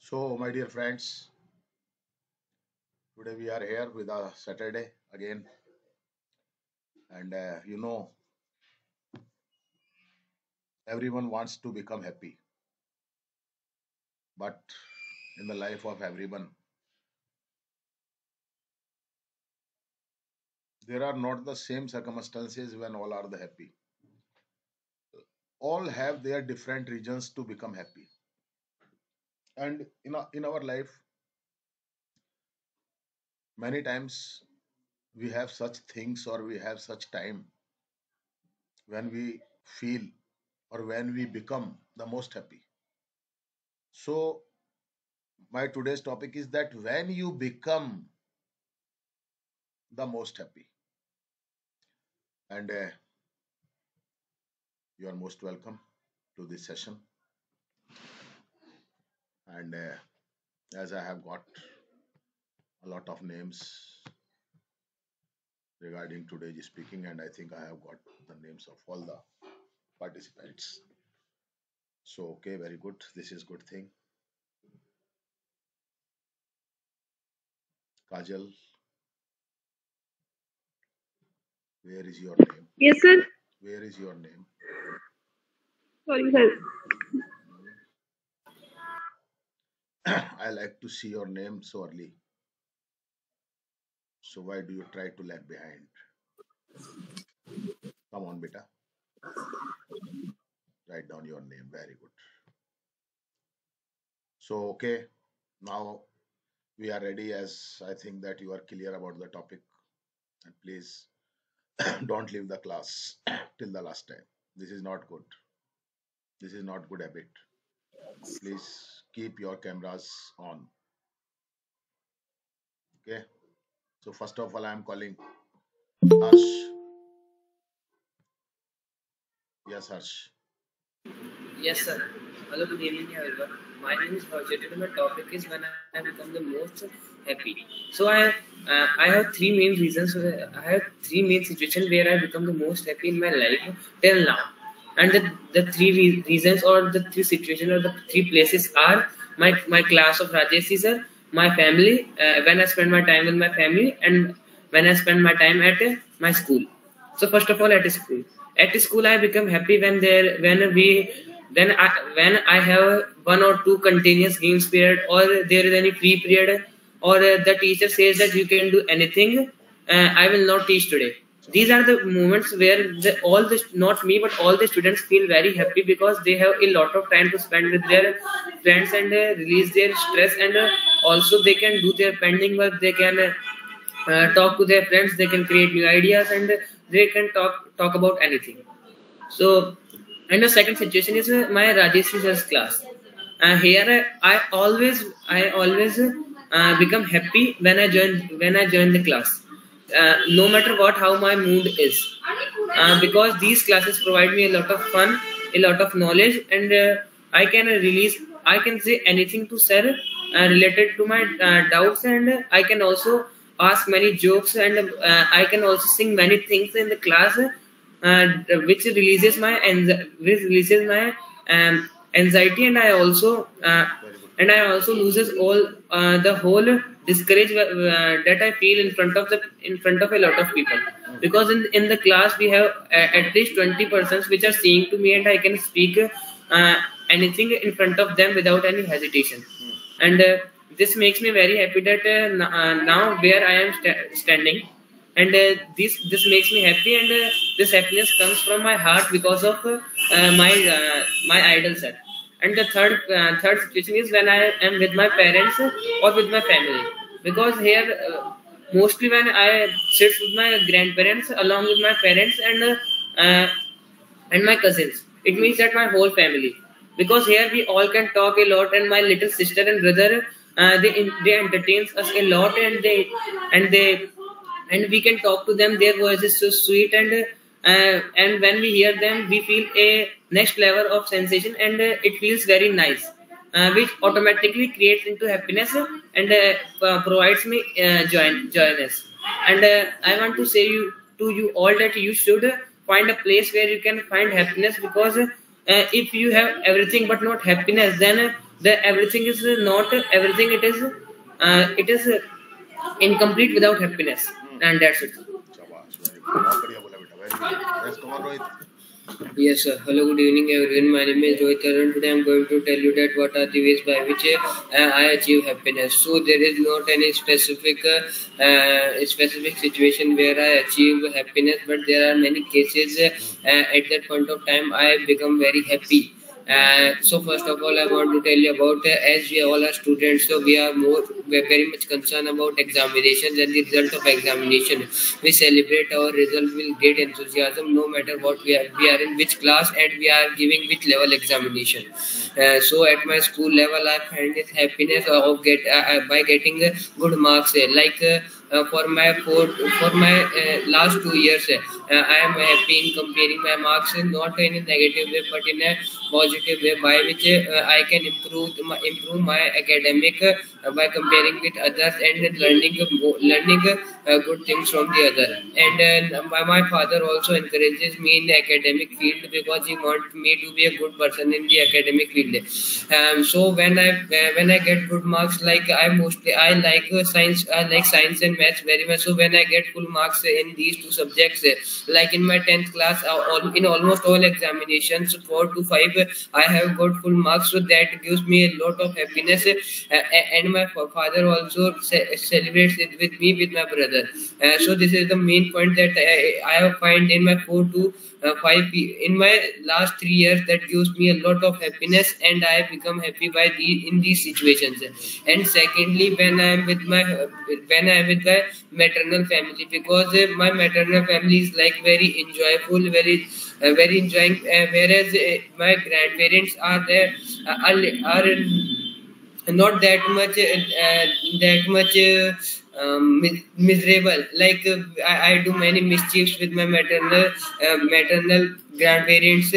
So, my dear friends, today we are here with a Saturday again, and everyone wants to become happy, but in the life of everyone, there are not the same circumstances when all are the happy. All have their different reasons to become happy, and in our life, many times we have such things or we have such time when we feel or when we become the most happy. So, my today's topic is that when you become the most happy. And you are most welcome to this session. And as I have got a lot of names regarding today's speaking, and I think I have got the names of all the participants. So, okay, very good. This is good thing. Kajal, where is your name? Yes, sir. Where is your name? Sorry, sir. I like to see your name so early. So why do you try to lag behind? Come on, beta. Write down your name. Very good. So, okay, now we are ready as I think that you are clear about the topic. And please don't leave the class till the last time. This is not good. This is not good habit. Please keep your cameras on. Okay. So first of all, I am calling Harsh. Yes, Harsh. Yes, sir. Hello, good evening, everyone. My name is Harjit, and my topic is when I become the most happy. So I have three main reasons. I have three main situations where I become the most happy in my life till now, and the reasons or the three situations or the three places are my class of Rajesh sir, my family when I spend my time with my family, and when I spend my time at my school. So first of all, at school. At school, I become happy when I have one or two continuous games period, or there is any free period, or the teacher says that you can do anything. I will not teach today. These are the moments where all the not me but all the students feel very happy because they have a lot of time to spend with their friends and release their stress, and also they can do their pending work. They can talk to their friends, they can create new ideas, and they can talk about anything. So, and the second situation is my Rajesh Sir's class. Here I always become happy when I join the class. No matter what how my mood is, because these classes provide me a lot of fun, a lot of knowledge, and I can say anything to sir related to my doubts, and I can also ask many jokes, and I can also sing many things in the class, which which releases my anxiety, and I also loses all the whole discourage that I feel in front of a lot of people, because in the class we have at least 20 persons which are seeing to me, and I can speak anything in front of them without any hesitation, and this makes me very happy that now where I am standing, and this makes me happy, and this happiness comes from my heart because of my idol set. And the third situation is when I am with my parents or with my family, because here mostly when I sit with my grandparents along with my parents uh, and my cousins, it means that my whole family, because here we all can talk a lot, and my little sister and brother they entertains us a lot, and they and we can talk to them. Their voice is so sweet, and when we hear them we feel a next level of sensation, and it feels very nice, which automatically creates into happiness, and provides me joyness. And I want to say to you all that you should find a place where you can find happiness, because if you have everything but not happiness, then The everything is not everything. It is incomplete without happiness, Hmm. and that's it. शाबाश, very good, बहुत बढ़िया बोला बेटा, very good. Yes, come on Rohit. Yes, sir. Hello, good evening, everyone. My name is Rohit Taran. Today, I'm going to tell you that what are the ways by which I achieve happiness. So, there is not any specific situation where I achieve happiness, but there are many cases. At that point of time, I become very happy. So first of all, I want to tell you about as we all are students, so we're very much concerned about examinations and the result of examination. We celebrate our result with great enthusiasm, no matter what we are in which class and we are giving which level examination. So at my school level, I find this happiness of by getting good marks. For my last 2 years, I am happy in comparing my marks, not in a negative way, but in a positive way, by which I can improve my academic by comparing with others and learning good things from the other. And my father also encourages me in the academic field because he wants me to be a good person in the academic field. So when I get good marks, like I like science, I like science and maths very much. So when I get full marks in these two subjects, like in my 10th class, in almost all examinations, 4 to 5, I have got full marks. So that gives me a lot of happiness. And my father also celebrates it with me, with my brother. So this is the main point that I have find in my 4 to 5 in my last 3 years, that gives me a lot of happiness, and I become happy in these situations. And secondly, when I am with my maternal family, because my maternal family is like very enjoyable, very enjoying, whereas my grandparents are there, are not that much miserable. Like I do many mischiefs with my maternal grandparents,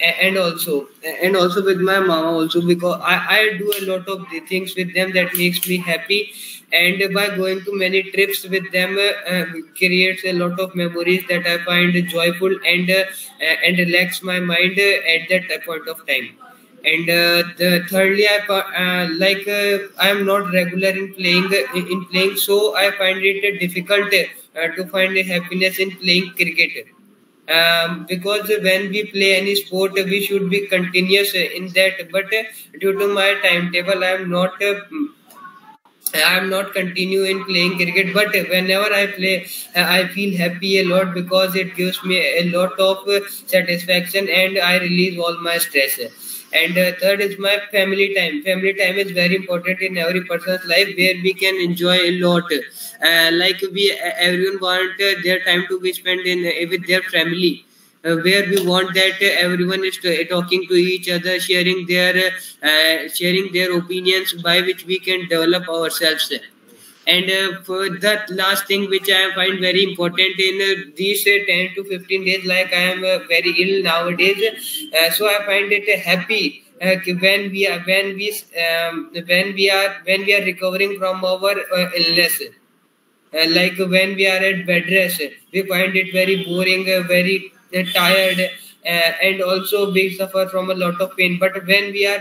and also with my mama also, because I do a lot of the things with them that makes me happy. And by going to many trips with them, creates a lot of memories that I find joyful, and relax my mind at that point of time. And thirdly, I am not regular in playing, so I find it difficult to find a happiness in playing cricket. Because when we play any sport, we should be continuous in that. But due to my timetable, I am not continue in playing cricket. But whenever I play, I feel happy a lot, because it gives me a lot of satisfaction, and I release all my stress. And third is my family time. Family time is very important in every person's life, where we can enjoy a lot. Like everyone want their time to be spent in with their family, where we want that everyone is talking to each other, sharing their opinions, by which we can develop ourselves. And for that last thing, which I find very important in these 10 to 15 days, like I am very ill nowadays, so I find it happy when we are recovering from our illness. Like when we are at bed rest, we find it very boring, very tired, and also we suffer from a lot of pain. But when we are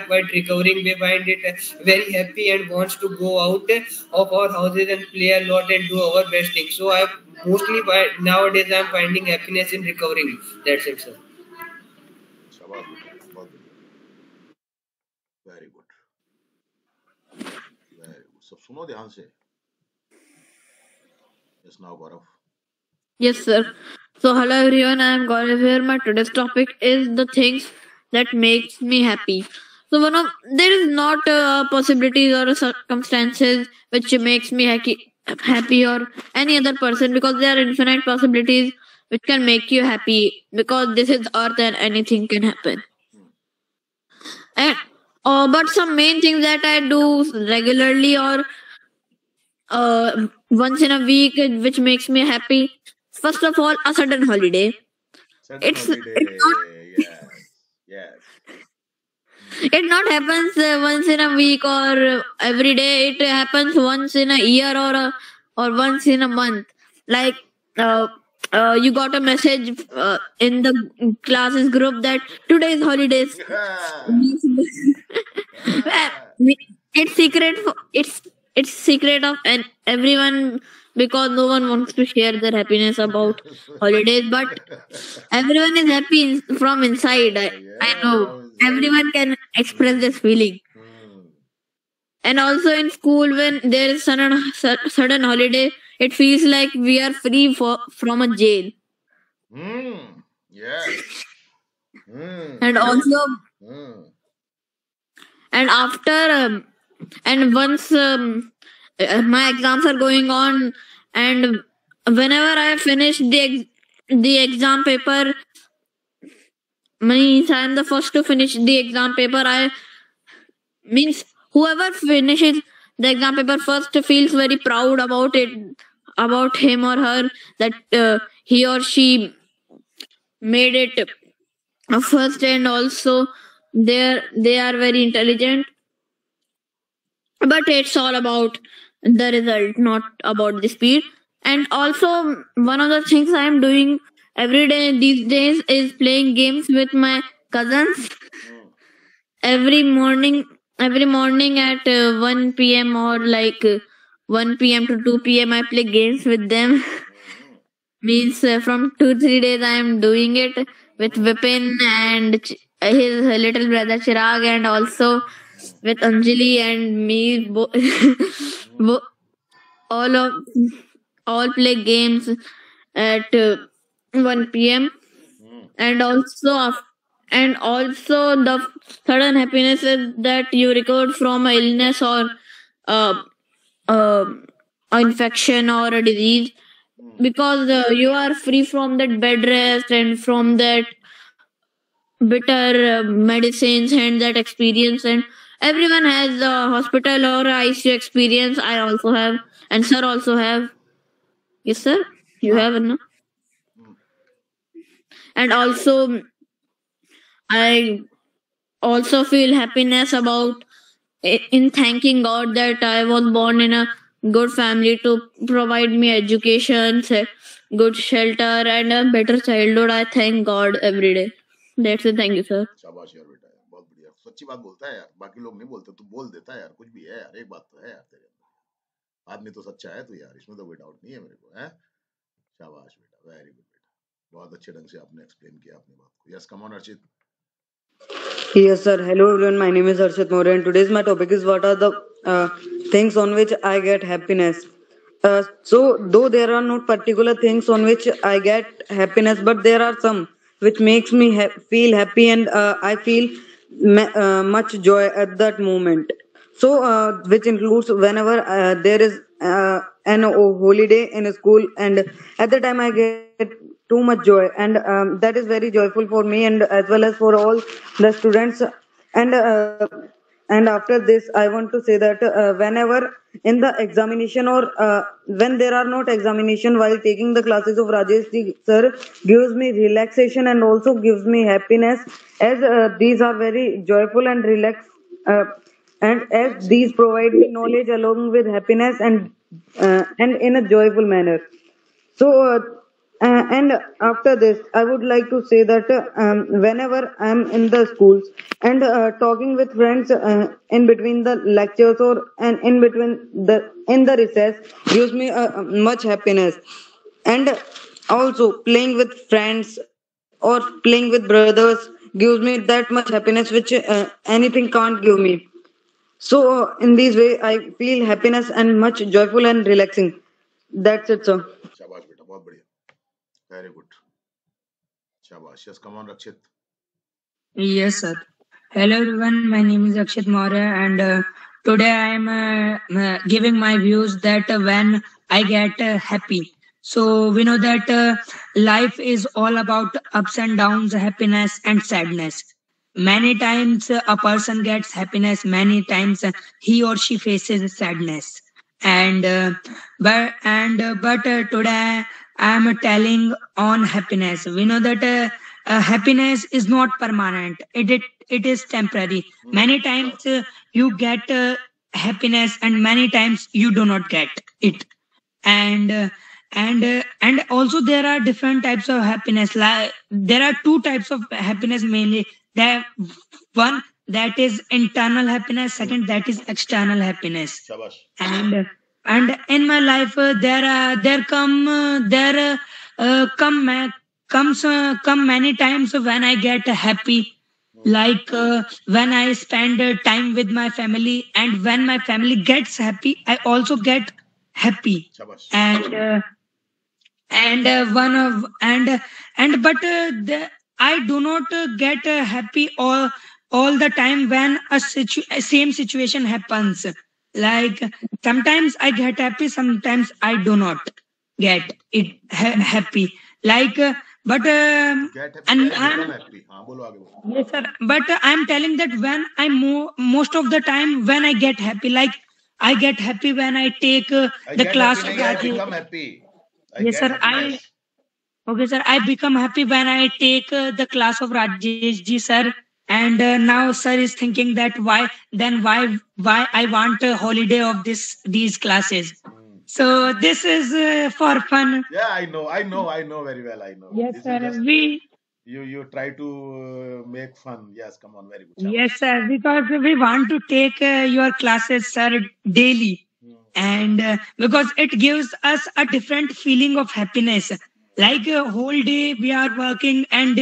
quite recovering, we find it very happy, and wants to go out of our houses and play a lot and do our best thing. So I mostly nowadays I'm finding happiness in recovering. That's it, sir. शाबाश बेटा, बहुत बढ़िया, very good, very good. सब सुनो ध्यान से। Yes, now Gaurav. Yes, sir. So, hello everyone. I am Gaurav here. My today's topic is the things that makes me happy. So, there is not possibilities or circumstances which makes me happy or any other person, because there are infinite possibilities which can make you happy, because this is earth and anything can happen. Hmm. And but some main things that I do regularly or once in a week, which makes me happy. First of all, a sudden holiday. Sudden It's holiday, not yes, yes. it not happens once in a week or every day. It happens once in a year or once in a month. Like uh, you got a message in the classes group that today is holidays. It's secret. It's secret of and everyone, because no one wants to share their happiness about holidays. But everyone is happy from inside. I Yeah, know from inside. everyone can express this feeling. Hmm. And also in school, when there is sudden holiday, it feels like we are free from a jail. Hmm. Yes. Hmm. And Even. also, Hmm. and after and once my exams are going on, and whenever I finish the exam paper, means I am the first to finish the exam paper. I means whoever finishes the exam paper first feels very proud about it, about him or her, that he or she made it first. And also they are very intelligent, but it's all about the result, not about the speed. And also, one of the things I am doing every day these days is playing games with my cousins. Hmm. Every morning at 1 p.m. or like 1 p.m. to 2 p.m. I play games with them. Hmm. Means from 2 3 days I am doing it with Hmm. Vipin and his little brother Chirag, and also Hmm. with Anjali and me. Hmm. Bo- all of all play games at 1 p.m. Hmm. And also the sudden happiness is that you recovered from a illness or uh, uh, a infection or a disease, Hmm. because you are free from that bed rest and from that bitter medicines and that experience. And everyone has a hospital or a ICU experience. I also have, and sir also have. Yes, sir, you Ah. have, no? Hmm. And also I also feel happiness about in thanking God that I was born in a good family to provide me education, good shelter, and a better childhood. I thank God every day. That's it. Thank you, sir. शाबाश यार बेटा, यार बहुत बढ़िया, सच्ची बात बोलता है यार, बाकी लोग नहीं बोलते, तू बोल देता है यार, कुछ भी है यार, एक बात तो है यार तेरे अंदर, आदमी तो सच्चा है तू यार, इसमें तो कोई डाउट नहीं है मेरे को, है। शाबाश बेटा, वेरी गुड बेटा, बहुत अच्छे ढंग से आपने एक्सप्लेन किया अपनी बात को। Yes, come on Archit. Yes, sir. Hello, everyone. My name is Arshit More, and today's my topic is what are the things on which I get happiness. Though there are not particular things on which I get happiness, but there are some which makes me feel happy, and I feel much joy at that moment. Which includes whenever there is an holiday in a school, and at the time I get too much joy, and that is very joyful for me, and as well as for all the students. And after this, I want to say that whenever in the examination or when there are not examination, while taking the classes of Rajesh ji sir gives me relaxation and also gives me happiness, as these are very joyful and relaxed. And as these provide me knowledge along with happiness and in a joyful manner. So uh, uh, and after this I would like to say that whenever I'm in the schools and talking with friends in between the lectures or and in between the in the recess gives me much happiness. And also playing with friends or playing with brothers gives me that much happiness which anything can't give me. In this way, I feel happiness and much joyful and relaxing. That's it, sir. शाबाश बेटा, बहुत बढ़िया, very good, शाबाश। Yes, come on Rakshit. Yes, sir. Hello, everyone. My name is Akshit Maurya, and today I am giving my views that when I get happy. So we know that life is all about ups and downs, happiness and sadness. Many times a person gets happiness. Many times he or she faces sadness. And but today I am telling on happiness. We know that. Happiness is not permanent. It is temporary. Many times you get happiness and many times you do not get it. And and also there are different types of happiness. Like there are two types of happiness mainly. There one that is internal happiness, second that is external happiness. Shabash. And in my life come many times when I get happy, like when I spend time with my family, and when my family gets happy I also get happy. Shabash. And one of and but I do not get happy all the time when same situation happens. Like sometimes I get happy, sometimes I do not get it happy. Like but Get happy and and become happy. हाँ बोलो आगे बोलो. yes, sir. But I'm telling that when I most of the time when I get happy, like I get happy when I take I the get class happy of नहीं, I Rajesh. become happy. I Yes, get sir. happiness. Okay, sir. I become happy when I take the class of Rajesh ji, sir. And now, sir is thinking that why I want a holiday of these classes. So this is for fun. Yeah, I know very well. I know. Yes, This is sir. just We you try to make fun. Yes, come on, very good. Yes, sir. Because we want to take your classes, sir, daily, and because it gives us a different feeling of happiness. Like a whole day we are working and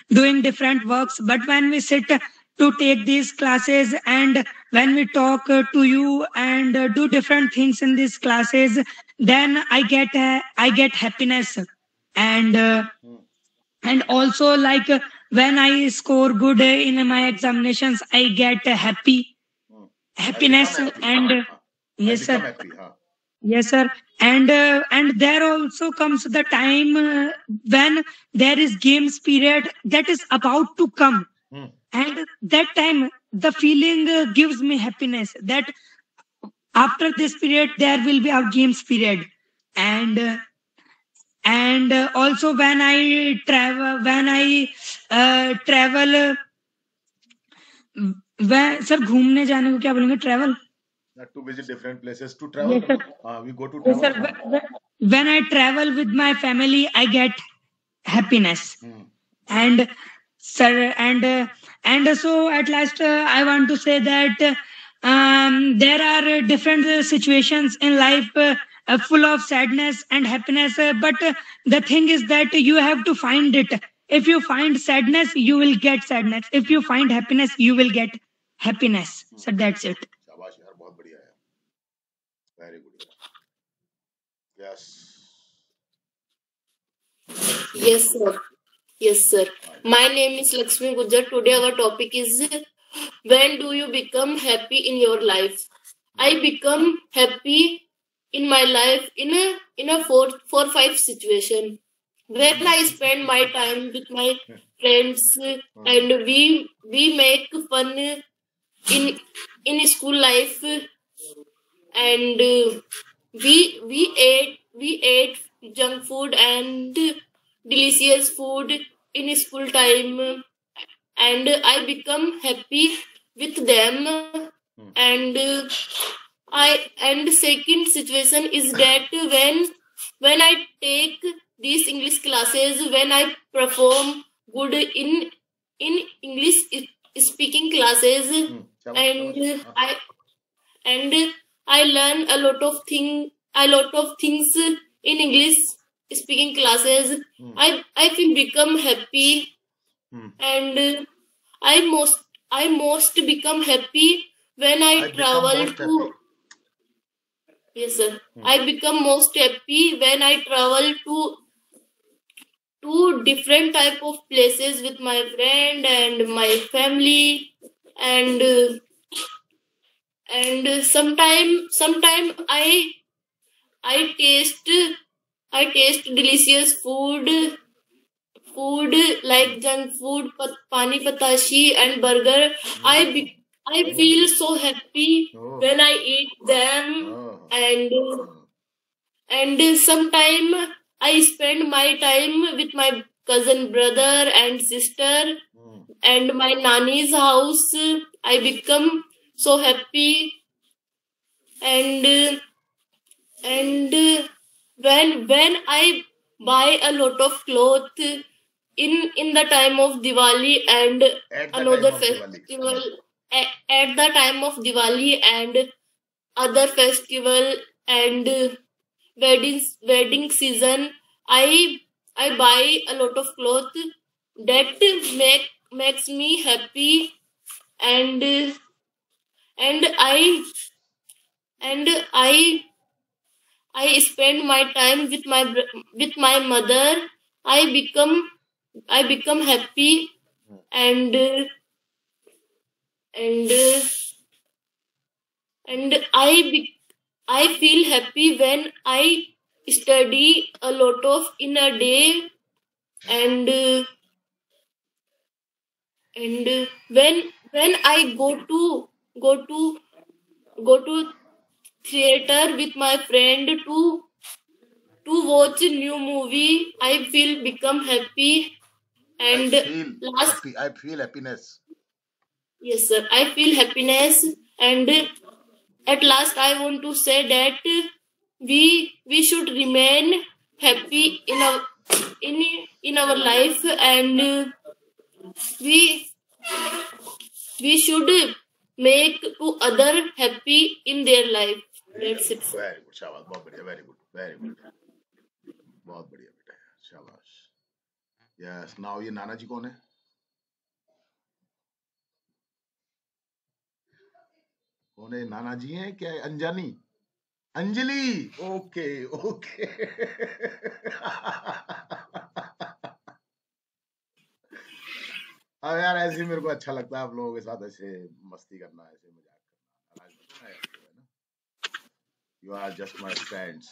doing different works, but when we sit to take these classes, and when we talk to you and do different things in these classes, then I get happiness. And and also like when I score good in my examinations I get happy happiness. I become happy. And I yes, become sir. happy. Huh? Yes, sir. And there also comes the time when there is games period that is about to come, Hmm. and that time the feeling gives me happiness that after this period there will be our games period. And also when I travel sir घूमने जाने को क्या बोलेंगे, travel. Not to visit different places to travel. Yes, sir. We go to Yes, travel. sir. When I travel with my family, I get happiness. And sir, and so at last, I want to say that there are different situations in life full of sadness and happiness. But the thing is that you have to find it. If you find sadness, you will get sadness. If you find happiness, you will get happiness. So that's it. शाबाश यार, बहुत बढ़िया है. Very good. Yes. Yes, sir. Yes, sir. My name is Lakshmi Gujjar. Today our topic is when do you become happy in your life? I become happy in my life in a four five situation. When I spend my time with my friends and we make fun in school life, and we ate junk food and delicious food in school time, and I become happy with them. And and second situation is that when I take these English classes, when I perform good in English speaking classes, and I learn a lot of things in English speaking classes. I can become happy, and I most become happy when I become travel most to. happy. Yes, sir. I become most happy when I travel to different type of places with my friend and my family, and sometime I taste delicious food like junk food, pani patashi and burger. I feel so happy when I eat them, Oh. and sometime I spend my time with my cousin brother and sister and my nanny's house. I become so happy, and when I buy a lot of clothes in the time of Diwali and At the another time of Diwali. festival at the time of Diwali and other festival and wedding season, I buy a lot of clothes that makes me happy and and I spend my time with with my mother. I become I become happy and and and I feel happy when I study a lot of in a day and when I go to go to theater with my friend to watch a new movie, I feel become happy I and feel last happy. I feel happiness. yes sir, I feel happiness and at last I want to say that we should remain happy in our life and we we should make to other happy in their life. That's it. Sir. Very good. शाबाश. बहुत बढ़िया. Very good. Very good. बहुत बढ़िया बेटा. शाबाश. Yes. Now ये नाना जी कौन है? कौन है? नाना जी हैं क्या? अंजनी. अंजलि. ओके. ओके. अब यार ऐसे ही मेरे को अच्छा लगता है आप लोगों के साथ ऐसे मस्ती करना, ऐसे मजाक करना. आज बताना है आपको, है ना? You are just my friends.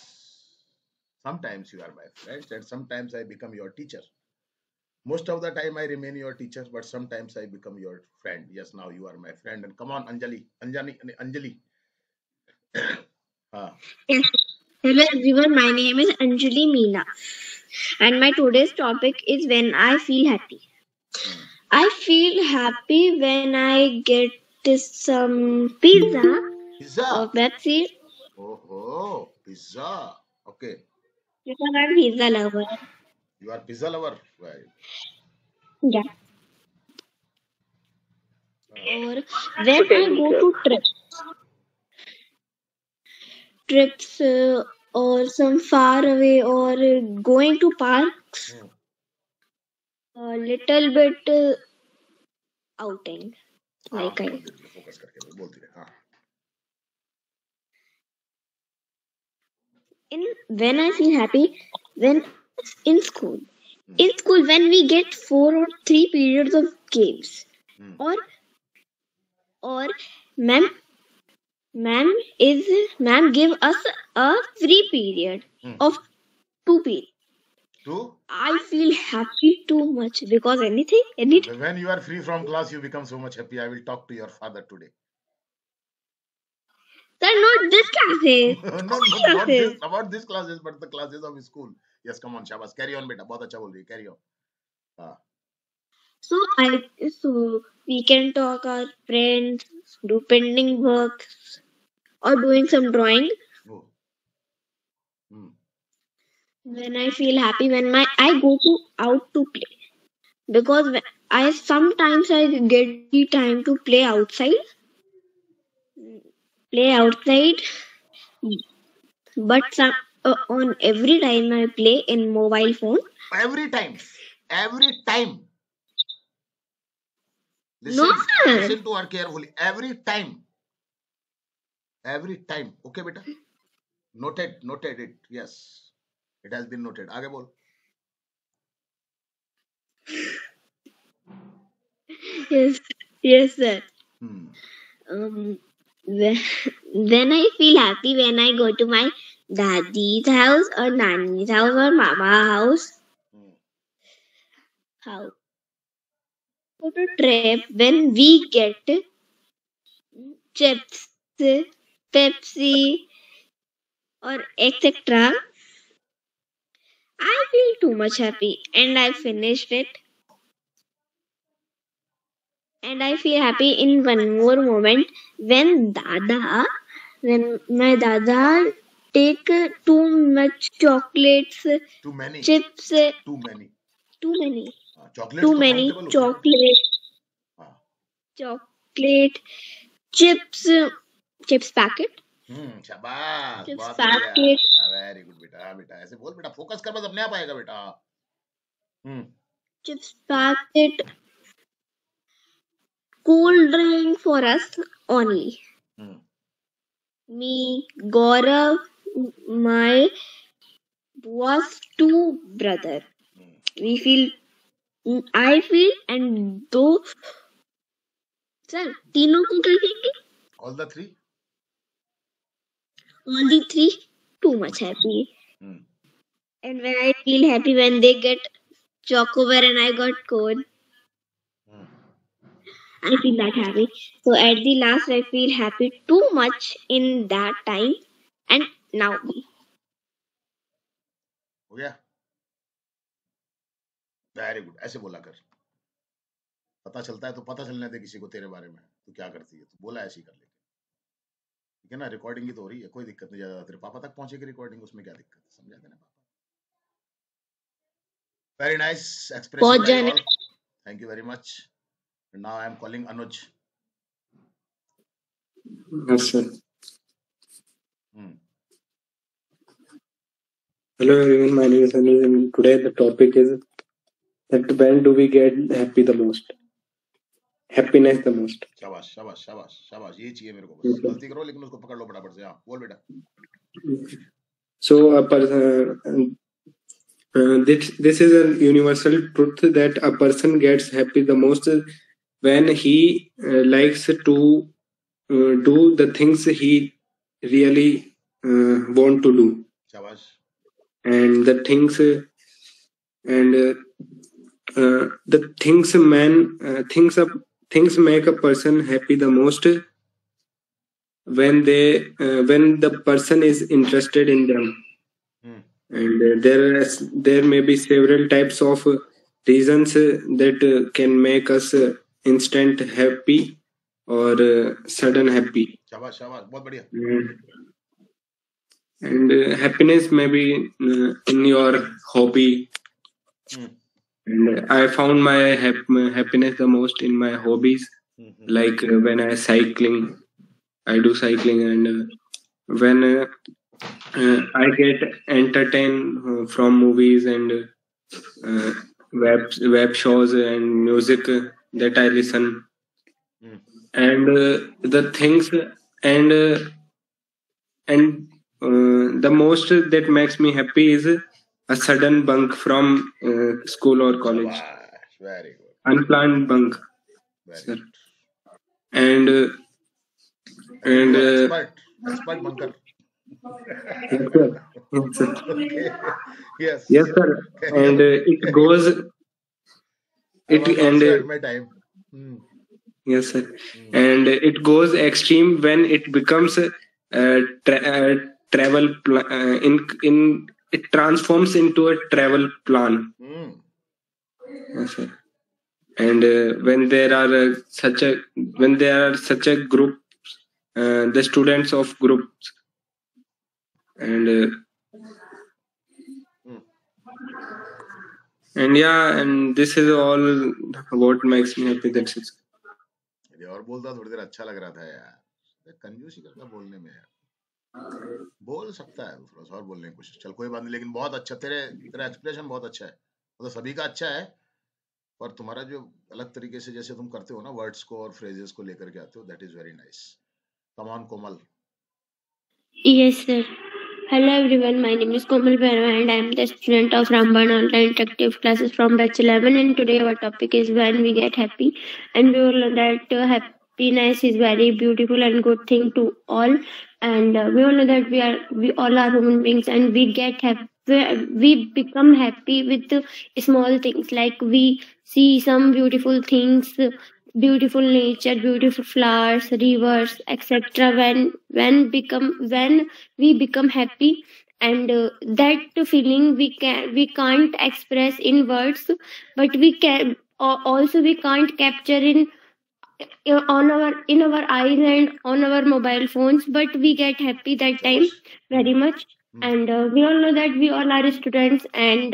Sometimes you are my friends, and sometimes I become your teacher. Most of the time I remain your teacher, but sometimes I become your friend. Yes, now you are my friend. And come on, Anjali. हाँ. Yes. Hello everyone, my name is Anjali Meena and my today's topic is when I feel happy. I feel happy when I get some pizza Pizza. or Pepsi Oh, pizza. Okay. because I'm pizza lover. You are pizza lover. Right. Yeah. Or when I go to trips or some far away or going to parks, a little bit outing. हाँ, Like I focus करके बोलती रहे. हाँ. when I feel happy when in school. In school when we get 4 or 3 periods of games or ma'am give us a free period of 2 periods. Two. I feel happy too much because anything. When you are free from class, you become so much happy. I will talk to your father today. They're not this classes. No, not this, about this classes, but the classes of school. Yes, come on, Shabas. Carry on, beta. बहुत अच्छा बोल रही है. Carry on. हाँ. So we can talk our friends, do pending work or doing some drawing. Oh. When I feel happy when I go out to play because I sometimes I get the time to play outside, but on every time I play in mobile phone. Every time. No, Listen to her carefully. Every time. Okay, beta. Noted it. Yes. It has been noted. आगे बोल. Yes, sir. Then I feel happy when I go to my daddy's house or nanny's house or mama's house. How? Go to trip when we get chips, Pepsi, or etc. I feel too much happy and I finished it. And I feel happy in one more moment when my dada take too much chocolates, Too many. chips, Too many. too many, chocolates too तो many countable होती है ना. chocolate, हाँ. chocolate, chips, chips packet, शाबाश, chips बहुत बढ़िया. packet, very good बेटा. हाँ बेटा, ऐसे बोल बेटा, फोकस कर, बस अपने आप आएगा बेटा. हम्म. chips packet, cool drink for us only. Hmm. Me, Gaurav, my was two brother. Hmm. We feel, I feel, and दो सर तीनों को क्या कहेंगे? All the three. All the three too much happy. Hmm. And when I feel happy when they get chocobar and I got cone, hmm. I feel that happy. So at the last I feel happy too much in that time and now. हो गया. Very good. ऐसे बोला कर. पता चलता है तो पता चलने दे किसी को तेरे बारे में, तू क्या करती है. तू बोला ऐसे ही कर ले. ठीक है ना. रिकॉर्डिंग ही तो हो रही है, कोई दिक्कत नहीं. ज्यादा तेरे पापा तक पहुंचेगी रिकॉर्डिंग, उसमें क्या दिक्कत है. समझा देना पापा. वेरी नाइस एक्सप्रेशन पहुंच बाय जाने. All. Thank you very much. Now I am calling Anuj. Yes, sir. Hmm. Hello everyone, my name is Anuj and today the topic is that when do we get happy the most? Happiness the most. शाबाश शाबाश शाबाश शाबाश. यही चाहिए मेरे को. बस Okay. गलती करो लेकिन उसको पकड़ लो फटाफट से. हाँ बोल बेटा. So this is a universal truth that a person gets happy the most when he likes to do the things he really want to do, शाबाश. and the things and the things things make a person happy the most when when the person is interested in them. Hmm. And there may be several types of reasons that can make us instant happy or sudden happy. शाबाश शाबाश. बहुत बढ़िया. And happiness may be in your hobby. Hmm. And I found my happiness the most in my hobbies, hmm. like when I do cycling, and when I get entertained from movies and web shows and music that I listen, hmm. and the things and the most that makes me happy is a sudden bunk from school or college. शाबाश. Very good. Unplanned bunk, very sir. Good. And And you are and expert bunker. yes, sir. Yes, sir. Okay. Yes. Yes, sir. Carry And on. it goes I it was and also at my time. Hmm. yes, sir. Hmm. And it goes extreme when it becomes travel in it transforms into a travel plan. Hmm. Yes, sir. And when there are such a group, the students of groups, and Hmm. and yeah, and this is all what makes me happy. That's it. ये और बोलता थोड़ी देर अच्छा लग रहा था यार. कंजूस ही करता बोलने में यार. बोल सकता है थोड़ा सा और बोलने की कोशिश. चल कोई बात नहीं. लेकिन बहुत अच्छा तेरा एक्सप्रेशन बहुत अच्छा है. मतलब सभी का अच्छा है, पर तुम्हारा जो अलग तरीके से जैसे तुम करते हो ना, वर्ड्स को और फ्रेजेस को लेकर के आते हो, that is very nice. Come on Komal. Yes, sir. Hello everyone, my name is Komal Bhaira and I am the student of Ramban Online Interactive Classes from Batch 11, and today our topic is when we get happy, and we all know that happiness is very beautiful and good thing to all, and we all know that we all are human beings and we get happy, we become happy with the small things, like we see some beautiful things, beautiful nature, beautiful flowers, rivers, etc. When we become happy, and that feeling we can't express in words, but we can also we can't capture on our in our eyes and on our mobile phones, but we get happy that time Shabash. very much. And we all know that we all are students, and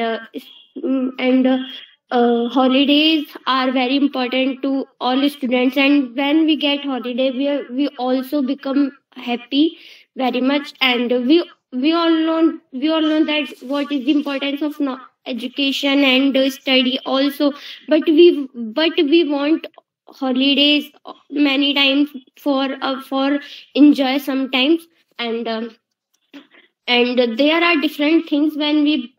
holidays are very important to all students. And when we get holiday, we also become happy very much. And we all know that what is the importance of education and study also. But we want holidays many times for enjoy sometimes. And there are different things when we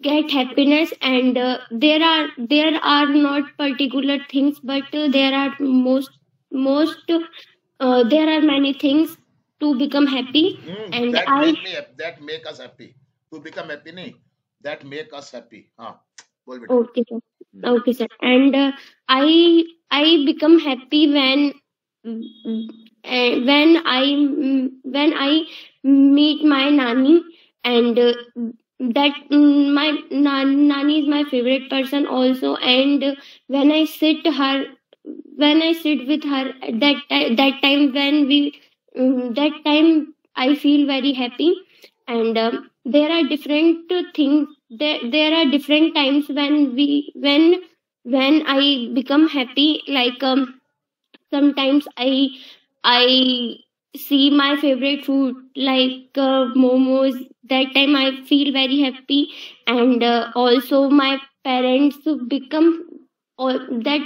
get happiness. And there are not particular things, but there are most there are many things to become happy. And That make us happy. To become happy, nahi. That make us happy. हाँ, बोल बेटा. Okay, sir. Okay, sir. And I become happy when I meet my nani. And my nani is my favorite person also. And when I sit with her, that time when we that time I feel very happy. And there are different things. There are different times when I become happy. Like sometimes I see my favorite food like momos. That time I feel very happy. And also my parents become or that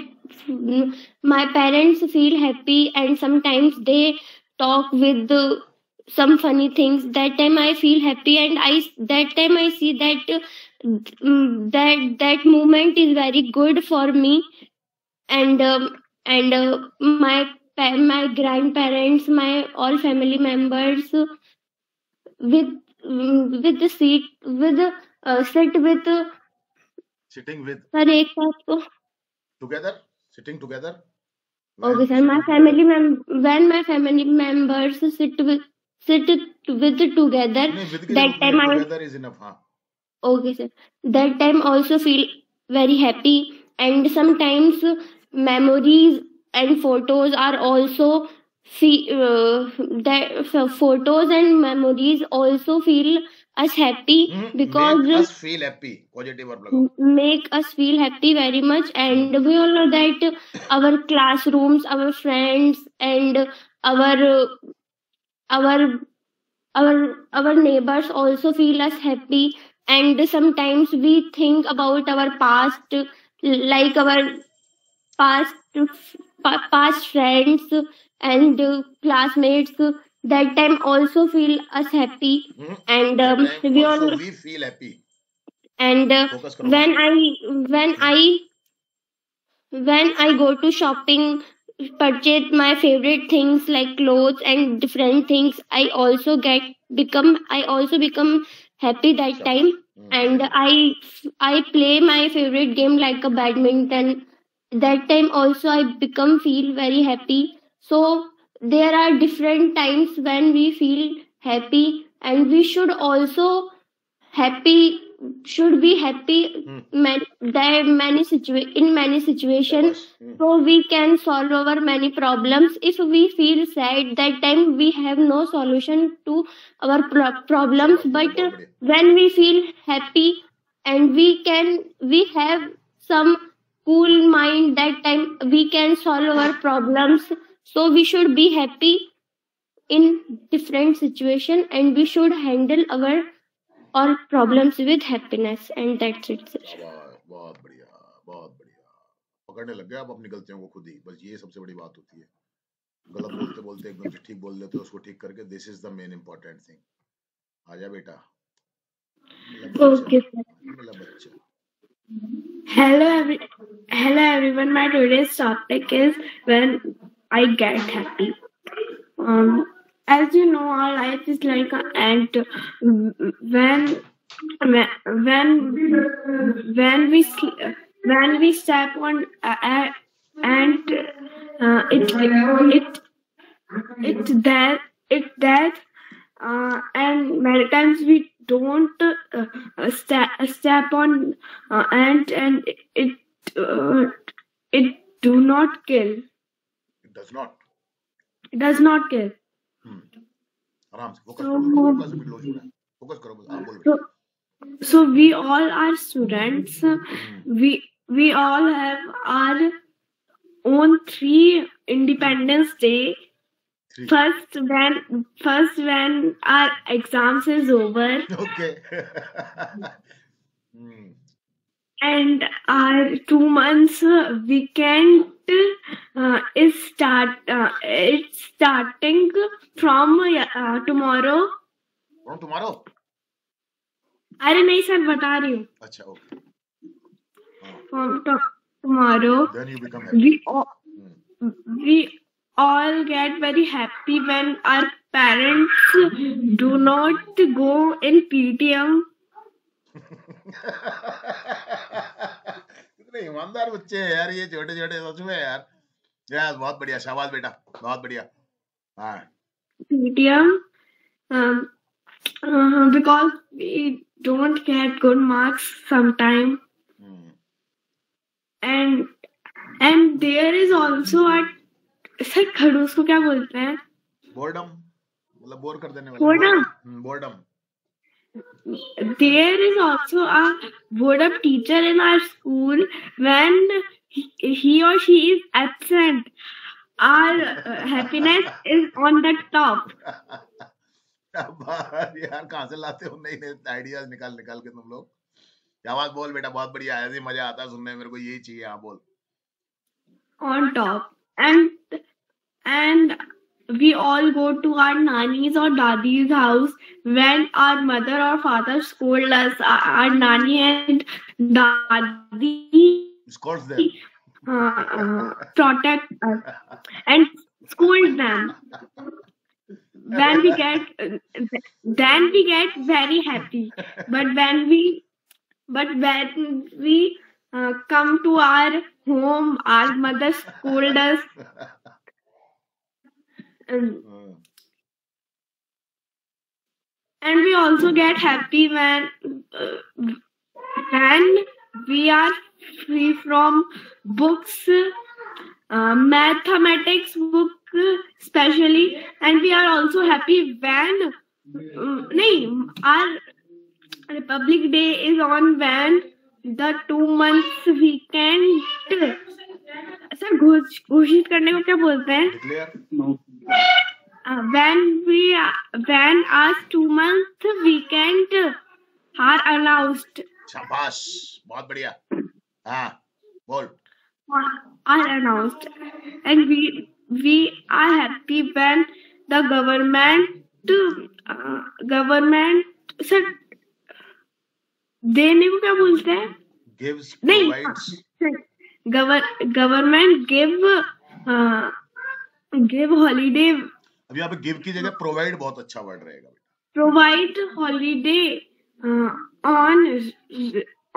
my parents feel happy. And sometimes they talk with some funny things. That time I feel happy. And that time I see that that moment is very good for me. And my grandparents, my all family members with the seat with sit with Sitting with sir एक साथ तो together, sitting together. okay sir. My when my family members sit together, नहीं, with के that जरूरत time नहीं, I together is enough. हाँ. okay sir. That time also feel very happy. And sometimes memories and photos are also photos and memories also feel us happy, because Make us feel happy. Positive verb लगाओ. make us feel happy very much. And we all know that our classrooms, our friends, and our our neighbors also feel us happy. And sometimes we think about our past, like our past past friends and classmates. That time also feel us happy. And That time we also all we feel happy. and Focus करो. when I go to shopping, purchase my favorite things like clothes and different things, I also become happy that Shabash. time. And I play my favorite game like a badminton. That time also I become feel very happy. So there are different times when we feel happy. And we should also happy should be happy in many situations. Shabash. So we can solve our many problems. If we feel sad, that time we have no solution to our problems. शाबाश, But बहुत बढ़िया. when we feel happy and we have some cool mind, that time we can solve our problems. So we should be happy in different situation, and we should handle our problems with happiness. And that's it, sir. शाबाश, बहुत बढ़िया, बहुत बढ़िया. पकड़ने लग गए आप अपनी गलतियों को खुद ही. बस ये सबसे बड़ी बात होती है. गलत बोलते बोलते एकदम से ठीक बोल लेते हो, उसको ठीक करके. This is the main important thing. आजा बेटा. मेरा बच्चा. Okay, sir. मेरा बच्चा. Hello everyone. My today's topic is when I get happy. As you know, our life is like an ant. When we step on ant, it death. And many times we don't step on ant, and it do not kill. It does not. It does not kill. आराम से focus करो बेटा, So, हल्का सा भी लो छोड़ा, focus करो बस। हाँ बोल बेटा। so we all are students. We all have our own 3 Independence Day. Three. First when our exams is over, Okay. Hmm. and our 2 months weekend is it's starting from tomorrow. From tomorrow. अरे नहीं sir बता रही हूँ. अच्छा okay. From tomorrow Then you become happy. we all get very happy when our parents do not go in PTM. कितने ईमानदार बच्चे हैं यार ये, छोटे छोटे सच में यार। यार बहुत बढ़िया, शाबाश बेटा, बहुत बढ़िया। हाँ PTM because we don't get good marks sometime, and there is also a sir खड़ूस को क्या बोलते हैं? बोर्डम, मतलब बोर कर देने वाला। Boredom. Boredom. There is also a boredom teacher in our school. When he or she is absent, our happiness is on the top. यार कहाँ से लाते हो नई नई आइडियाज निकाल निकाल के तुम लोग। क्या बात, बोल बेटा, बहुत बढ़िया, ऐसे ही मजा आता है सुनने में, मेरे को यही चाहिए। हाँ बोल। On top, and we all go to our nanny's or dadi's house when our mother or father scold us. Our nanny and dadi Scolds them. protect us and scold them. Then we get very happy. But when we come to our home, our mother scold us. And we also get happy when we are free from books, mathematics book especially, and we are also happy when our Republic Day is on, when the 2 months weekend. Sir घोषित करने को क्या बोलते हैं? Declare. When our 2 month weekend are announced. शाबाश, बहुत बढ़िया। हाँ बोल। Are announced, and we are happy when the government sir देने को क्या बोलते हैं? Gives, नहीं, provides. government give holiday. अब यहाँ पे गिव की जगह प्रोवाइड बहुत अच्छा वर्ड रहेगा बेटा। Provide holiday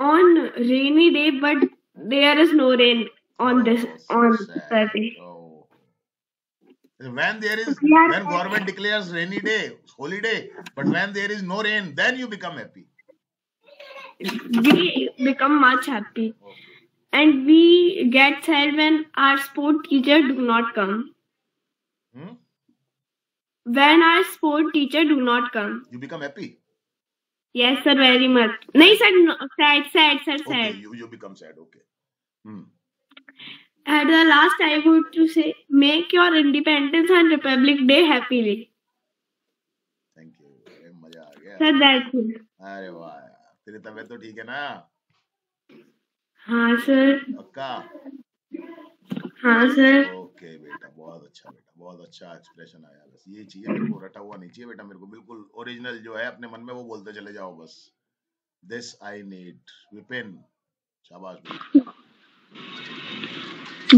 on rainy day, but there is no rain on that day. Oh. When government declares rainy day, holiday, but when there is no rain, then you become happy. We become much happy, and we get sad when our sport teacher do not come. When our sport teacher do not come, You become happy. yes sir, very much. नहीं sir, no, sad. Okay, you become sad. Okay. At the last, I would to say, make your Independence and Republic Day happily. Thank you. मजा आ गया। Sir, that's it. अरे वाह यार, तेरी तबीयत तो ठीक है ना? हाँ सर. पक्का? हाँ सर. ओके बेटा, बहुत अच्छा बेटा, बहुत अच्छा एक्सप्रेशन आया। बस ये चाहिए मेरे को, रटा हुआ नहीं चाहिए बेटा मेरे को, बिल्कुल ओरिजिनल जो है अपने मन में वो बोलते चले जाओ बस। This I need. विपिन, शाबाश बेटा।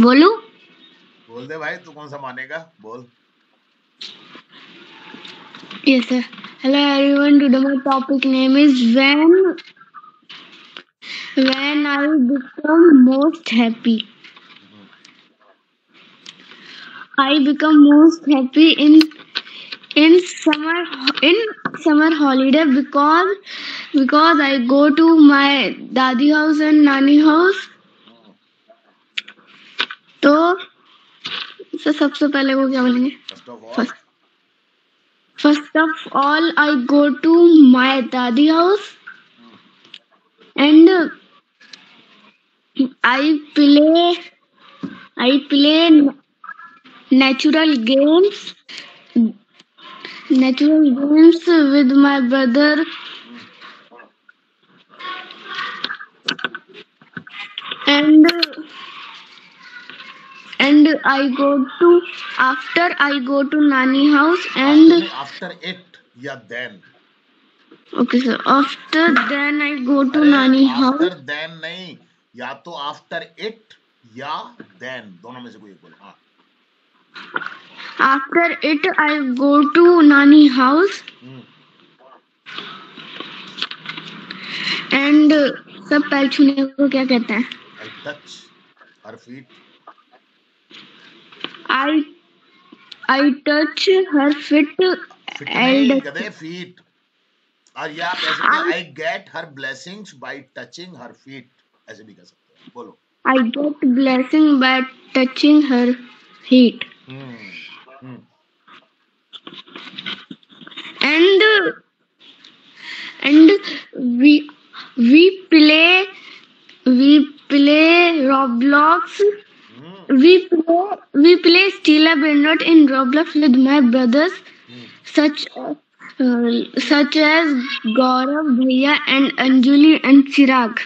बोलू? बोल दे भाई, तू कौन सा मानेगा, बोल। Yes, sir. Hello everyone. Today my topic name is when I become most happy. I become most happy in summer holiday because I go to my dadi house and nani house, तो सबसे पहले वो क्या बोलेंगे? First of all, First of all, I go to my daddy house and I play natural games with my brother, and I go to Nani house and after it, yeah, then. okay sir. After then I go to Nani house. After then नहीं, या तो after it या then, दोनों में से कोई एक बोलो. हाँ. After it I go to Nani house and सब पैर छूने को क्या कहते हैं? I touch her feet. I touch her feet नहीं कहते feet. और या आप ऐसे भी I get her blessings by touching her feet, ऐसे भी कह सकते हैं. बोलो. I get blessing by touching her feet. And we play Roblox. We play Steal a Bandit in Roblox with my brothers, such as Gaurav, Bhaiya, and Anjali and Chirag.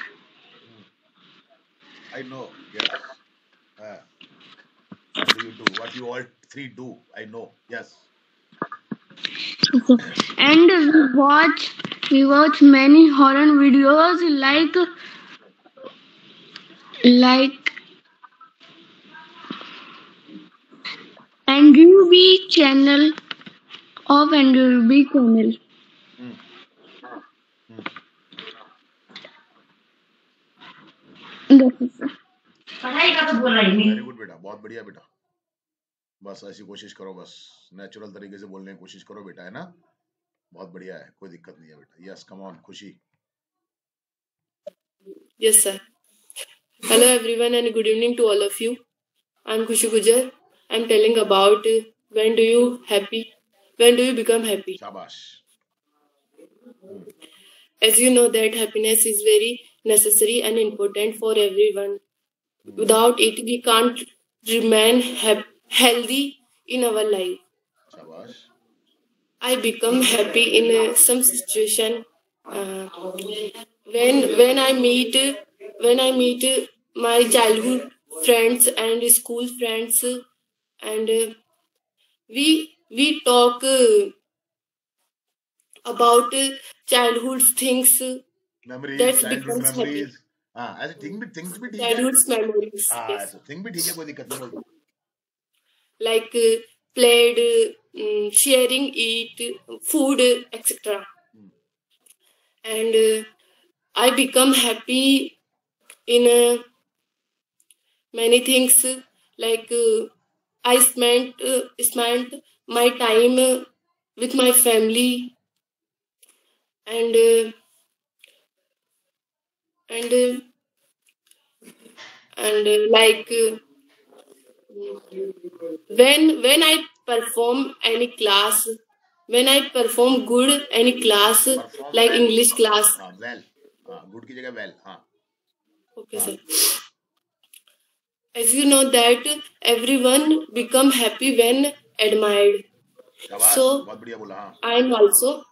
I know. Yes. What do you do? What you all three do? I know. Yes. And we watch many horror videos like Andrew B channel of Andrew B channel. Very good बेटा, बहुत बढ़िया बेटा. बस ऐसी कोशिश करो, बस natural तरीके से बोलने की कोशिश करो बेटा, है ना. बहुत बढ़िया है, कोई दिक्कत नहीं है बेटा. यस, कम ऑन खुशी. Yes, sir. Hello, everyone, and good evening to all of you. I'm Khushi Gujar. I'm telling about when do you become happy. शाबाश. As you know that happiness is very necessary and important for everyone. Without it, we can't remain healthy in our life. शाबाश. I become happy in some situation when I meet my childhood friends and school friends, and we talk about childhood things. Memories, That childhood becomes happy. memories. हाँ, ऐसे thing भी ठीक है. Childhood memories. हाँ, Yes. ऐसे thing भी ठीक है, कोई दिक्कत नहीं बोल. Like played, sharing, eat, food, etc. And I become happy in many things. Like I spent my time with my family, and like when I perform any class, when I perform good any class, Perform like well. English class. हाँ, well. हाँ, good की जगह well. हाँ. Okay, sir. As you know that everyone become happy when admired. शाबाश, So बहुत बढ़िया बोला. हाँ. I am also,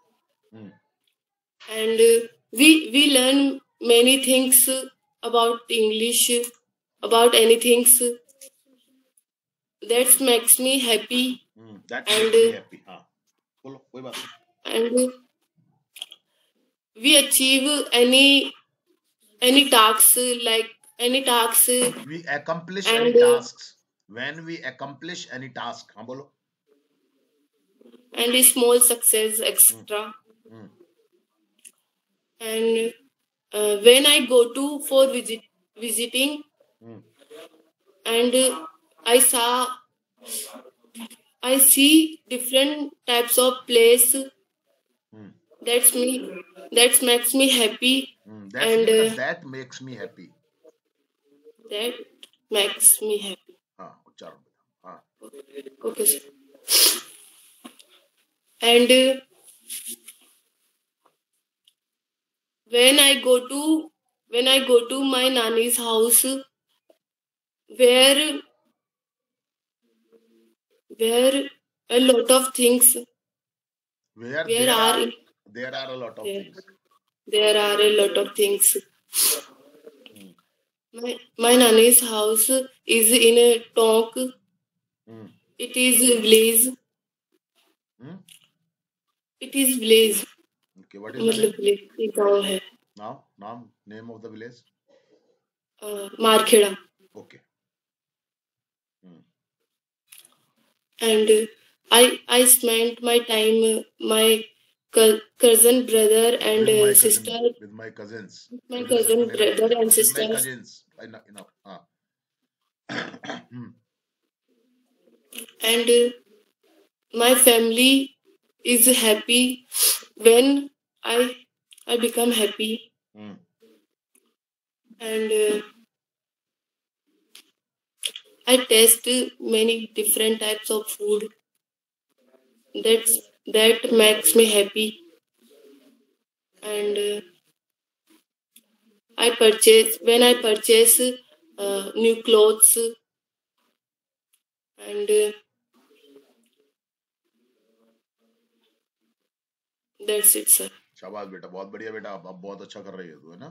and we learn many things about English, about anything that makes me happy, That and makes me happy. हाँ. बोलो, कोई बात नहीं. and we achieve any tasks, like any tasks, We accomplish and any tasks. When we accomplish any task, हाँ बोलो. and small success, etc. And when I go to for visiting, and I see different types of place. That makes me happy, and That makes me happy. that makes me happy. हाँ. उच्चारण बेटा, हाँ. Okay, sir. And when I go to my nanny's house, where a lot of things Where where are there are a lot of there, things. there are a lot of things. Hmm. My nanny's house is in a Tonk. Hmm. It is village. Hmm. It is village. Okay, what is the मतलब name? village एक गाँव है Now, name of the village? मारखेड़ा. Okay. Hmm. And I spent my time my cousin brother and With my sister. cousin, with my cousins. My With cousin my brother and with my sisters. cousins. Enough. Hmm. And my family is happy when I become happy. Hmm. And I taste many different types of food. That makes me happy. And I purchase new clothes. And that's it, sir. शाबाश बेटा, बहुत बढ़िया बेटा. अब बहुत अच्छा कर रही है तू, है ना.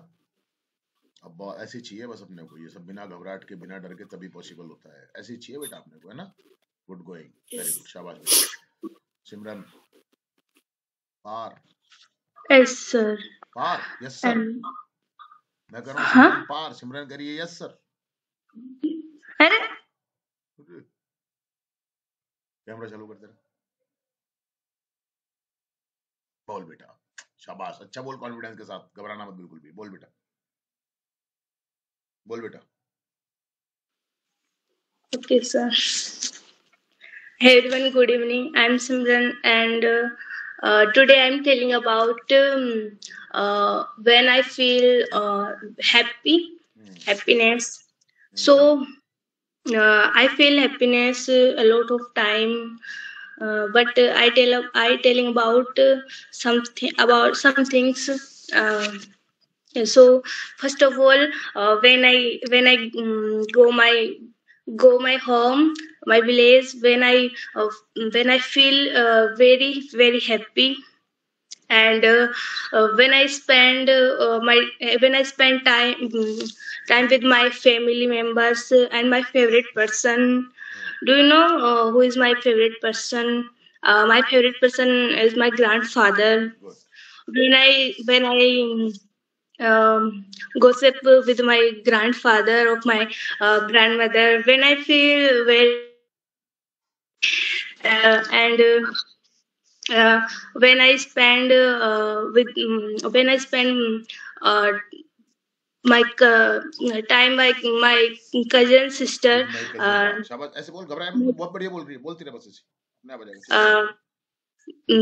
अब ऐसी चाहिए बस अपने को, ये सब बिना घबराहट के, बिना डर के तभी पॉसिबल होता है. ऐसी चाहिए बेटा अपने को, है ना. गुड गोइंग, वेरी गुड, शाबाश बेटा. सिमरन, पार. Yes, sir. पार, यस सर. And मैं कर रहा हूँ हाँ सिमरन पार. सिमरन करिए यस सर. अरे कैमरा चालू कर तेरा. बोल बेटा, शाबाश, अच्छा बोल, कॉन्फिडेंस के साथ, घबराना मत बिल्कुल भी. बोल बेटा, बोल बेटा. okay, sir. Hey everyone, good evening. I'm Simran, and today I'm telling about when I feel happiness. So I feel happiness a lot of time, but I telling about some things. So first of all, when I go my home, my village, when I feel very happy. And when I spend time with my family members and my favorite person. Do you know who is my favorite person? My favorite person is my grandfather. Good. When I gossip with my grandfather of my grandmother, when I feel very and when I spend when I spend my time like my cousin sister. With my cousin. शाबाश, ऐसे बोल, घबराए मत, बहुत बढ़िया बोल रही है. बोलती रहे बस ऐसे. ना बजाएगा.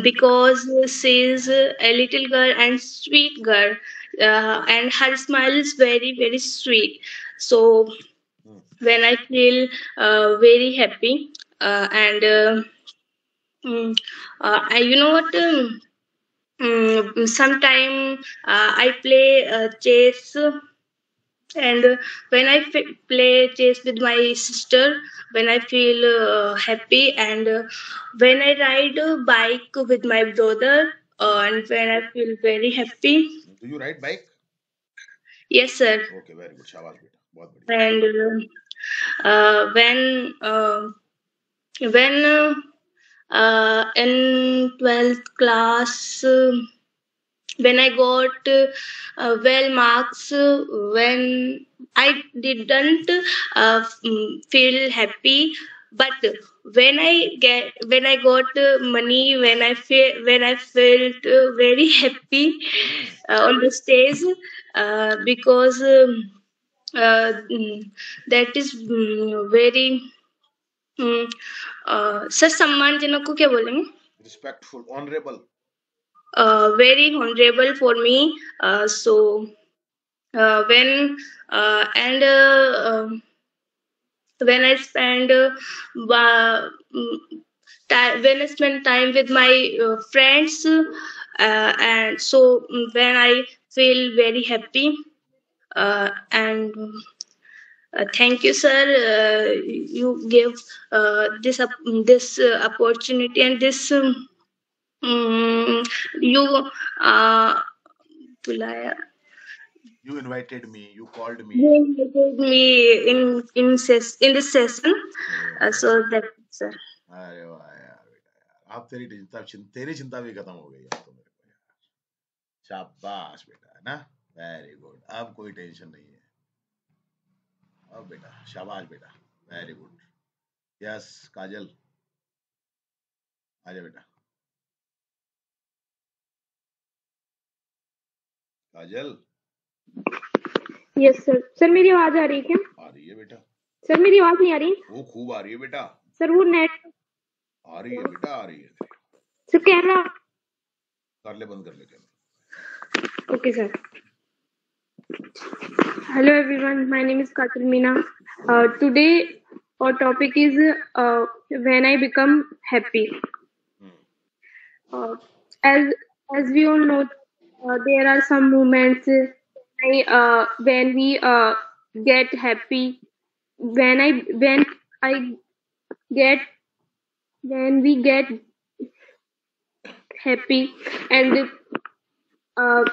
Because she is a little girl and sweet girl, and her smile is very sweet. So when I feel very happy, and you know what? Sometime I play chess, and when I play chess with my sister, when I feel happy. And when I ride a bike with my brother, and when I feel very happy. Do you ride bike? Yes, sir. Okay, very good, शाबाश बेटा, बहुत बढ़िया. And when in 12th class, when I got well marks, when I didn't feel happy, but when I got money, when I felt very happy on the stage, because that is very sir सम्मानजनक को क्या बोलेंगे? Respectful, honorable. Very honorable for me. So when and when I spend when I spend time with my friends, and so when I feel very happy. And Thank you, sir. You gave this opportunity and this mm, you uh, बुलाया. You invited me, you called me. You invited me in this session. So that, sir. अरे वाह यार बेटा यार, अब तेरी चिंता भी खत्म हो गई अब तो मेरे को यार. शाबाश बेटा, है ना. वेरी गुड, अब कोई टेंशन नहीं है. अब बेटा शाबाश बेटा, वेरी गुड. यस काजल, आजा बेटा. काजल, यस सर. सर मेरी आवाज आ रही है क्या? आ रही है बेटा. सर मेरी आवाज नहीं आ रही? वो खूब आ रही है बेटा. सर वो नेट आ रही है बेटा, आ रही है. सर कैमरा कर ले, बंद कर ले camera. Okay sir. Hello everyone, my name is Kajal Meena. Today our topic is when I become happy. Uh, as we all know, there are some moments when we get happy. When I get when we get happy and uh,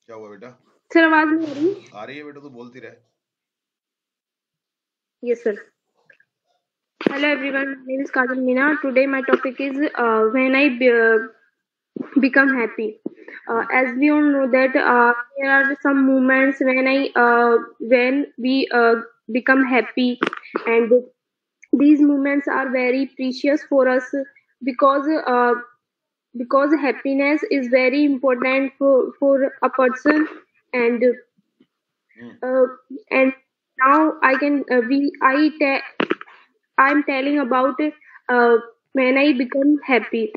क्या हुआ बेटा? Sir आवाज नहीं आ रही? आ रही है बेटा, तो बोलती रहे. Yes, sir. Hello everyone, my name is Kajal Meena. Today my topic is when I become happy. As we all know that there are some moments when we become happy, and these moments are very precious for us because because happiness is very important for a person, and uh, and now I can I'm telling about when I become happy.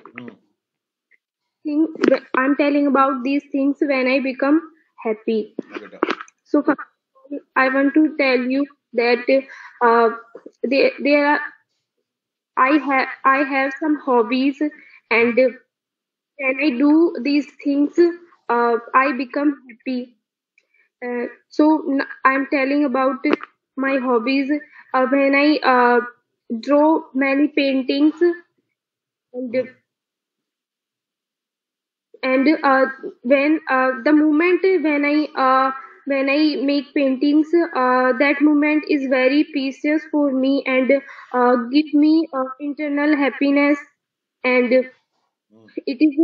I'm telling about these things when I become happy. So first of all, I want to tell you that there are I have some hobbies, and when I do these things, I become happy. I'm telling about my hobbies. When I draw many paintings, and when the moment when I make paintings, that moment is very precious for me and give me internal happiness, and it is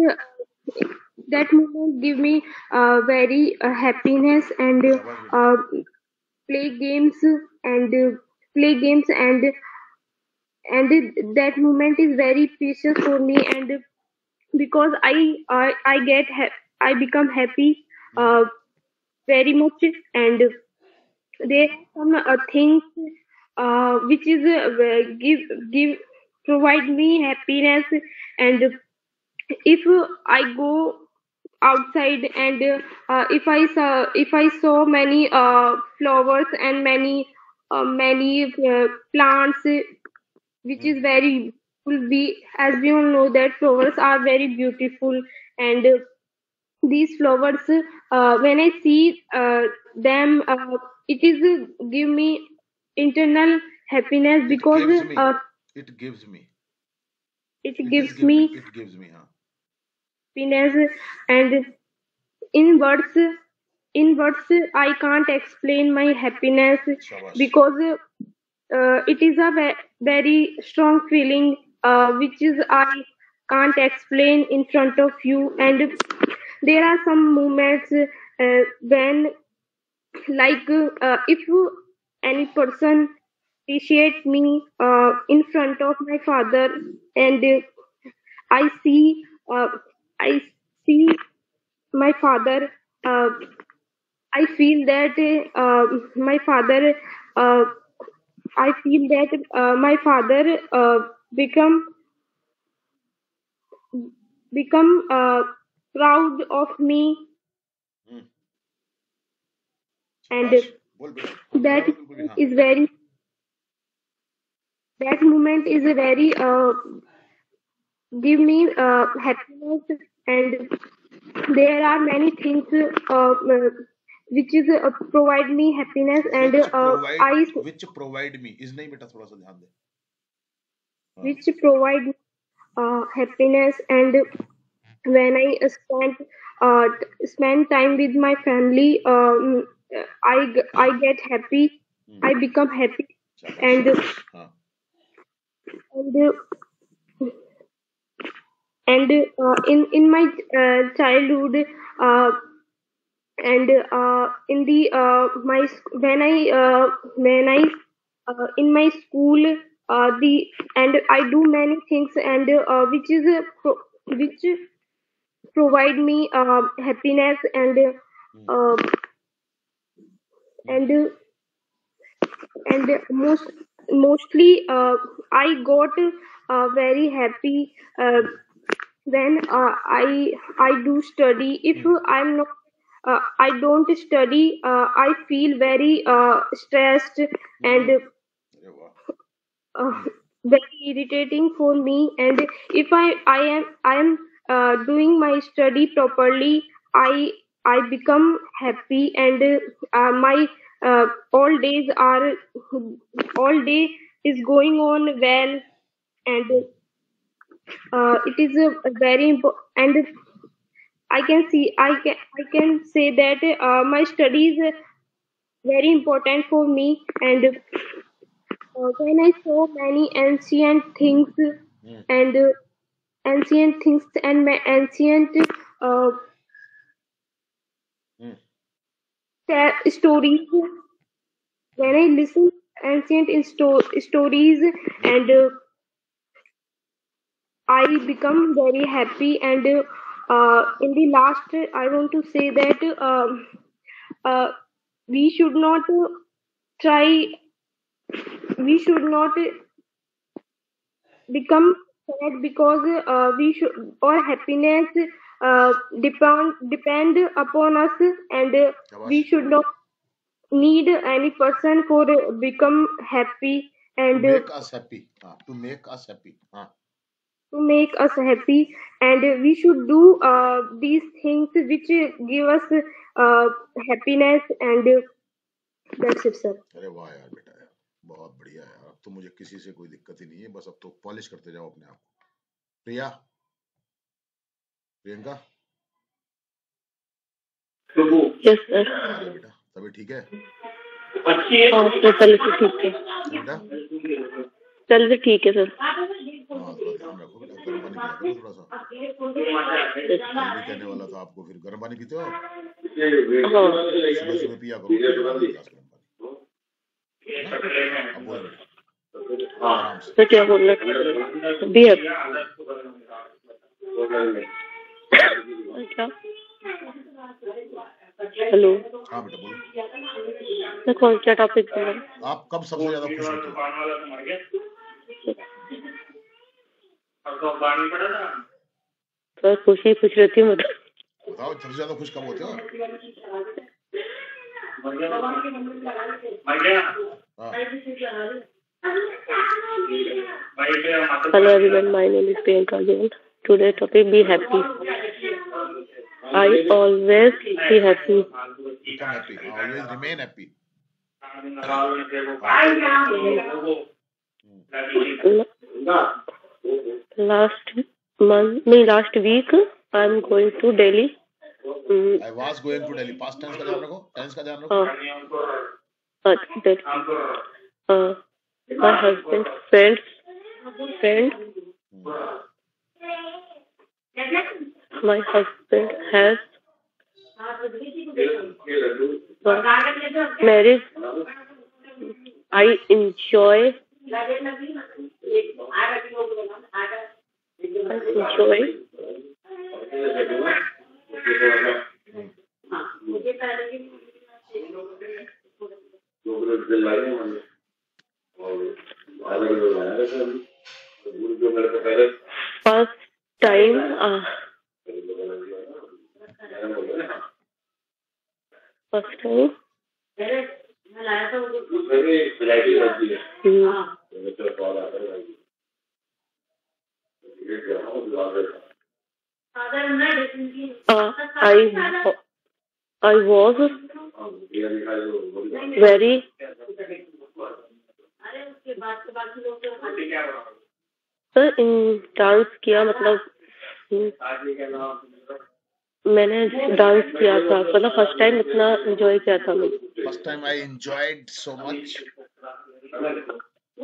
that moment give me very happiness, and play games and play games and that moment is very precious for me, and because I become happy very much, and there are some things which is give provide me happiness, and if I go outside, and if I saw many flowers and many plants, which is very we as we all know that flowers are very beautiful, and these flowers when I see them, it is give me internal happiness, It because gives me. It gives me. it It is gives give me me. It gives me. Huh? happiness, and in words in words I can't explain my happiness, Shabash. because it is a very strong feeling which is I can't explain in front of you, and there are some moments when, like if any person appreciate me in front of my father, and I see uh, I see my father, uh, I feel that my father uh, I feel that my father become become proud of me, hmm, and शाबाश, बोल बेटा, that बराबर, बिल्कुल भी, moment हाँ, is very that moment is a very give me happiness, and there are many things which is provide me happiness, and I which provide me is नहीं बेटा, थोड़ा सा ध्यान दे, हाँ, which provide happiness, and when I uh, spend time with my family, I get happy, I become happy, शाबाश, and शाबाश, हाँ, and and in my childhood, uh, and in the my when I in my school, the and I do many things, and which provide me happiness, uh, and and mostly I got very happy when I do study. If I'm not I don't study, I feel very stressed, and अरे वाह, uh, very irritating for me, and if I am doing my study properly, I become happy, and my all days are all day is going on well, and it is a very important, and I can say that my study is very important for me, and when I saw many and ancient things and ancient uh, hmm, stories, when I listen ancient stories, and I become very happy, and in the last I want to say that uh, we should not try we should not become sad, because we should our happiness depend upon us, and we शाबाश, should not need any person for become happy, to and make us happy, हाँ, to make us happy, हाँ, to make us happy, and we should do these things which give us happiness, and that's it, sir. अरे वाह यार बेटा यार, बहुत बढ़िया यार, अब तो मुझे किसी से कोई दिक्कत ही नहीं है, बस अब तो पॉलिश करते जाओ अपने आप को। प्रिया, प्रियंका, Yes, sir. अरे बेटा, तभी ठीक है तो चल से ठीक है, बेटा, चल से ठीक है सर। हाँ, थोड़ा ध्यान रखो बेटा, गर्म पानी पिया करो थोड़ा सा, कल भी कहने वाला था आपको, फिर गर्म पानी पीते हो, सुबह सुबह पिया करो एक गिलास गर्म पानी, है ना? अब बोलो बेटा, आराम से, तो क्या बोलना भी है क्या? हेलो, हाँ बेटा बोलो, मैं कौन सा टॉपिक बोल आप कब सबसे ज्यादा खुश होते हो? सर? खुशी खुश रहती हूँ मतलब। बताओ सबसे ज्यादा खुश कब होते हो? हाँ, Hello everyone, my name is Priyanka again. Today topic be happy. I always be happy. become happy, always remain happy, Last month, no, last week, I'm going to Delhi. I was going to Delhi, past tense का ध्यान रखो, tense का ध्यान रखो, Delhi. My husband, friend, my husband has marriage. I enjoy first time first time I was very sir in dance किया मतलब मैंने dance किया था मतलब फर्स्ट टाइम इतना एंजॉय किया था मैं First time I enjoyed so much.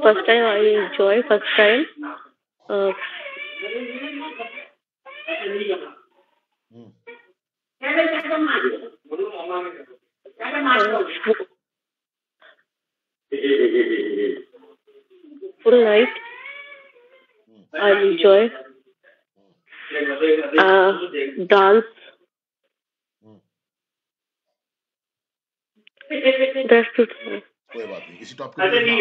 First time I enjoy first time Hmm. full night I enjoy dance Hmm. that's it कोई बात नहीं, इसी टॉपिक पे ना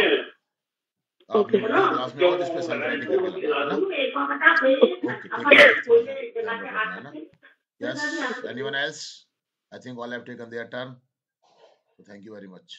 आप okay अपनी क्लास में आओ, जिस पे सेल्फ राइटिंग करके लाओ, है ना? ओके, टेक केयर, थोड़ा सा ध्यान रखो अपना, है ना? Yes, anyone else? I think all have taken their turn. So thank you very much.